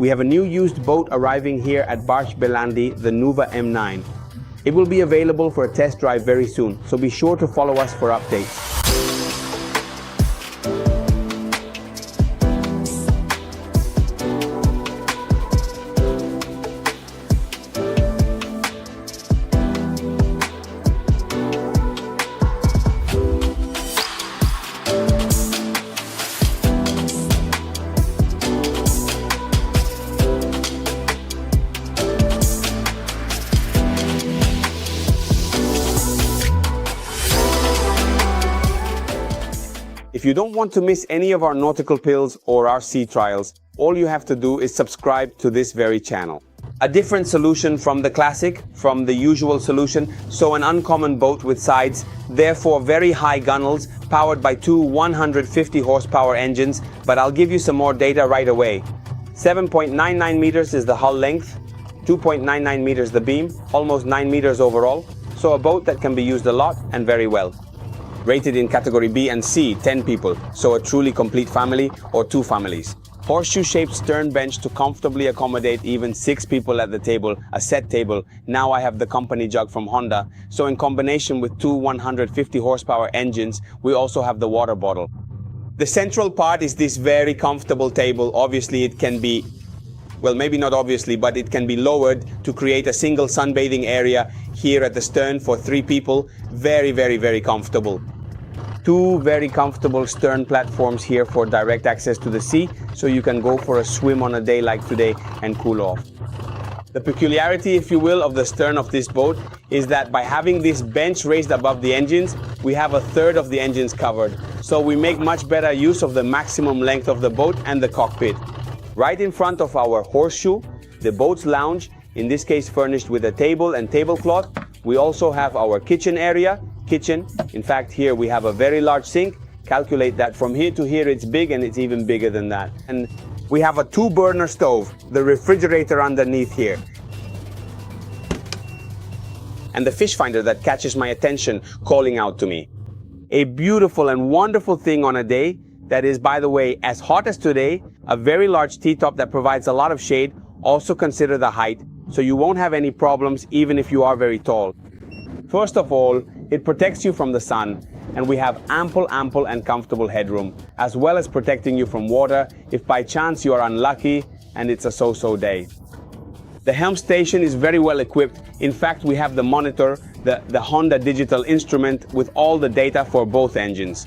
We have a new used boat arriving here at Barche Bellandi, the NUVA M9. It will be available for a test drive very soon, so be sure to follow us for updates. If you don't want to miss any of our nautical pills or our sea trials, all you have to do is subscribe to this very channel. A different solution from the classic, from the usual solution, so an uncommon boat with sides, therefore very high gunnels, powered by two 150 horsepower engines, but I'll give you some more data right away. 7.99 meters is the hull length, 2.99 meters the beam, almost 9 meters overall, so a boat that can be used a lot and very well. Rated in category B and C, 10 people, so a truly complete family or 2 families. Horseshoe-shaped stern bench to comfortably accommodate even 6 people at the table, a set table. Now I have the company jug from Honda, so in combination with two 150 horsepower engines, we also have the water bottle. The central part is this very comfortable table. Obviously it can be, well, maybe not obviously, but it can be lowered to create a single sunbathing area here at the stern for 3 people. Very, very, very comfortable. 2 very comfortable stern platforms here for direct access to the sea, so you can go for a swim on a day like today and cool off. The peculiarity, if you will, of the stern of this boat is that by having this bench raised above the engines, we have 1/3 of the engines covered. So we make much better use of the maximum length of the boat and the cockpit. Right in front of our horseshoe, the boat's lounge, in this case furnished with a table and tablecloth. We also have our kitchen area. In fact, here we have a very large sink. Calculate that from here to here, it's big, and it's even bigger than that. And we have a 2-burner stove, the refrigerator underneath here. And the fish finder that catches my attention calling out to me. A beautiful and wonderful thing on a day that is, by the way, as hot as today, a very large T-top that provides a lot of shade. Also consider the height, so you won't have any problems even if you are very tall. First of all, it protects you from the sun, and we have ample and comfortable headroom, as well as protecting you from water if by chance you are unlucky and it's a so-so day. The Helm station is very well equipped. In fact, we have the monitor, the Honda digital instrument with all the data for both engines.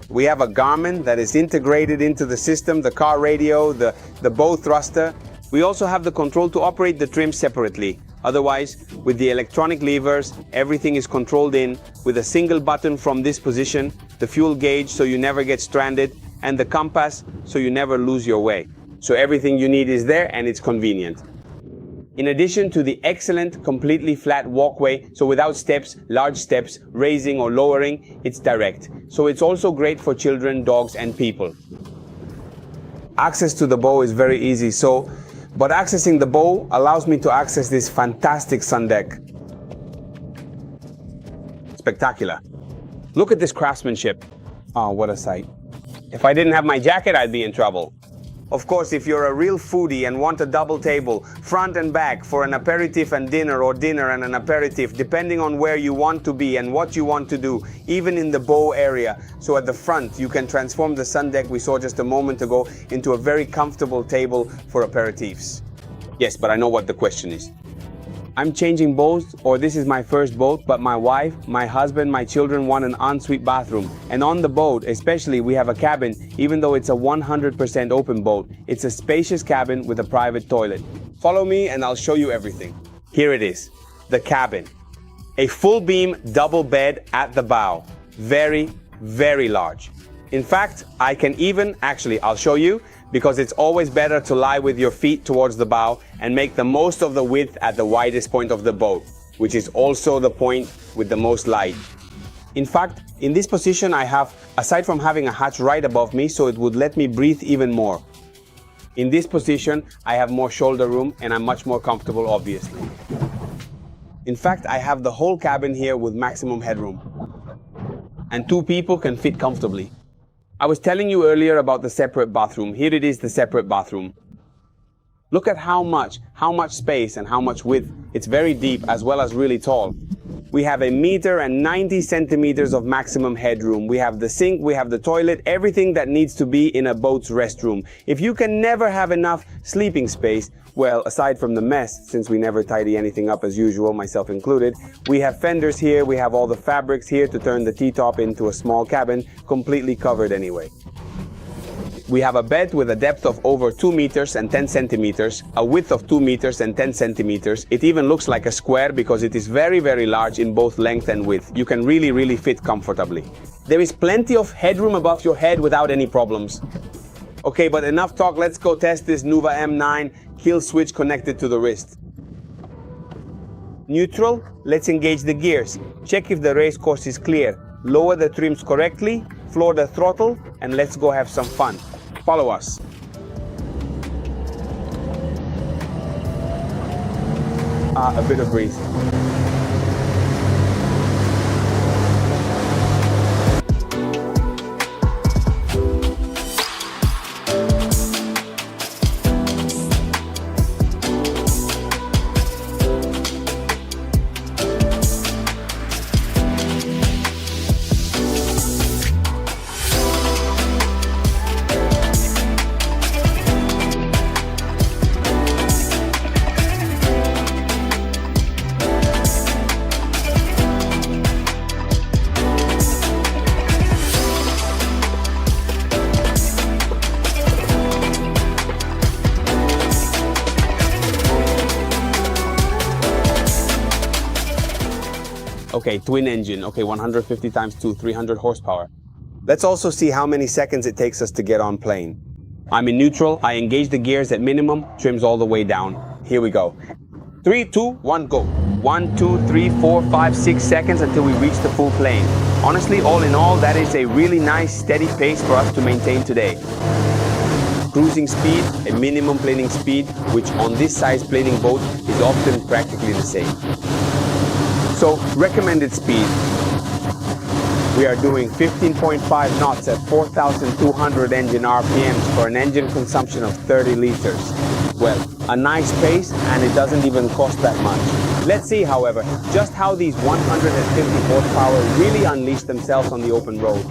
We have a Garmin that is integrated into the system, the car radio, the bow thruster. We also have the control to operate the trim separately. Otherwise, with the electronic levers, everything is controlled in with a single button from this position, the fuel gauge so you never get stranded, and the compass so you never lose your way. So everything you need is there, and it's convenient. In addition to the excellent, completely flat walkway, so without steps, large steps, raising or lowering, it's direct. So it's also great for children, dogs, and people. Access to the bow is very easy, but accessing the bow allows me to access this fantastic sun deck. Spectacular. Look at this craftsmanship. Oh, what a sight. If I didn't have my jacket, I'd be in trouble. Of course, if you're a real foodie and want a double table, front and back, for an aperitif and dinner, or dinner and an aperitif, depending on where you want to be and what you want to do, even in the bow area. So at the front, you can transform the sun deck we saw just a moment ago into a very comfortable table for aperitifs. Yes, but I know what the question is. I'm changing boats, or this is my first boat, but my wife, my husband, my children want an ensuite bathroom. And on the boat, especially, we have a cabin. Even though it's a 100% open boat, it's a spacious cabin with a private toilet. Follow me and I'll show you everything. Here it is, the cabin. A full beam double bed at the bow. Very, very large. In fact, I can even, actually, I'll show you, because it's always better to lie with your feet towards the bow and make the most of the width at the widest point of the boat, which is also the point with the most light. In fact, in this position I have, aside from having a hatch right above me, so it would let me breathe even more. In this position, I have more shoulder room and I'm much more comfortable, obviously. In fact, I have the whole cabin here with maximum headroom. And 2 people can fit comfortably. I was telling you earlier about the separate bathroom. Here it is, the separate bathroom. Look at how much space and how much width. It's very deep as well as really tall. We have 1.90 meters of maximum headroom. We have the sink, we have the toilet, everything that needs to be in a boat's restroom. If you can never have enough sleeping space, well, aside from the mess, since we never tidy anything up as usual, myself included, we have fenders here, we have all the fabrics here to turn the T-top into a small cabin, completely covered anyway. We have a bed with a depth of over 2 meters and 10 centimeters, a width of 2 meters and 10 centimeters. It even looks like a square because it is very, very large in both length and width. You can really fit comfortably. There is plenty of headroom above your head without any problems. Okay, but enough talk, let's go test this NUVA M9 kill switch connected to the wrist. Neutral, let's engage the gears. Check if the race course is clear. Lower the trims correctly, floor the throttle, and let's go have some fun. Follow us. A bit of breeze. Okay, twin engine. Okay, 150 times 2, 300 horsepower. Let's also see how many seconds it takes us to get on plane. I'm in neutral. I engage the gears at minimum, trims all the way down. Here we go. 3, 2, 1, go. 1, 2, 3, 4, 5, 6 seconds until we reach the full plane. Honestly, all in all, that is a really nice, steady pace for us to maintain today. Cruising speed, a minimum planing speed, which on this size planing boat is often practically the same. So, recommended speed. We are doing 15.5 knots at 4,200 engine RPMs for an engine consumption of 30 liters. Well, a nice pace, and it doesn't even cost that much. Let's see, however, just how these 150 horsepower really unleash themselves on the open road.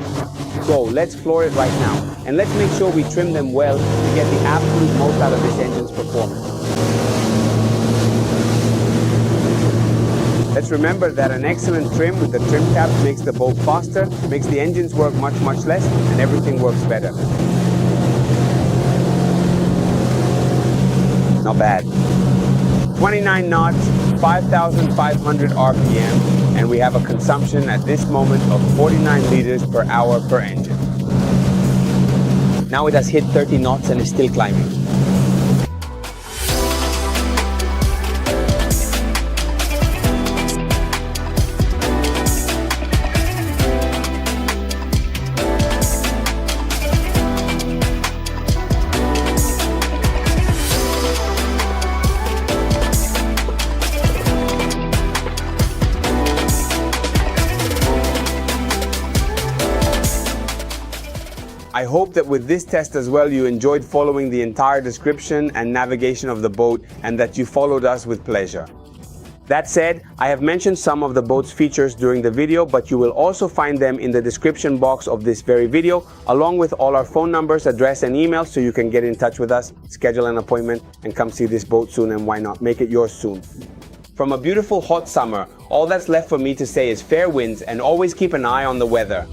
So, let's floor it right now, and let's make sure we trim them well to get the absolute most out of this engine's performance. Let's remember that an excellent trim with the trim caps makes the boat faster, makes the engines work much less, and everything works better. Not bad. 29 knots, 5,500 RPM, and we have a consumption at this moment of 49 liters per hour per engine. Now it has hit 30 knots and is still climbing. I hope that with this test as well you enjoyed following the entire description and navigation of the boat and that you followed us with pleasure. That said, I have mentioned some of the boat's features during the video, but you will also find them in the description box of this very video, along with all our phone numbers, address and email, so you can get in touch with us, schedule an appointment, and come see this boat soon, and why not make it yours soon. From a beautiful hot summer, all that's left for me to say is fair winds and always keep an eye on the weather.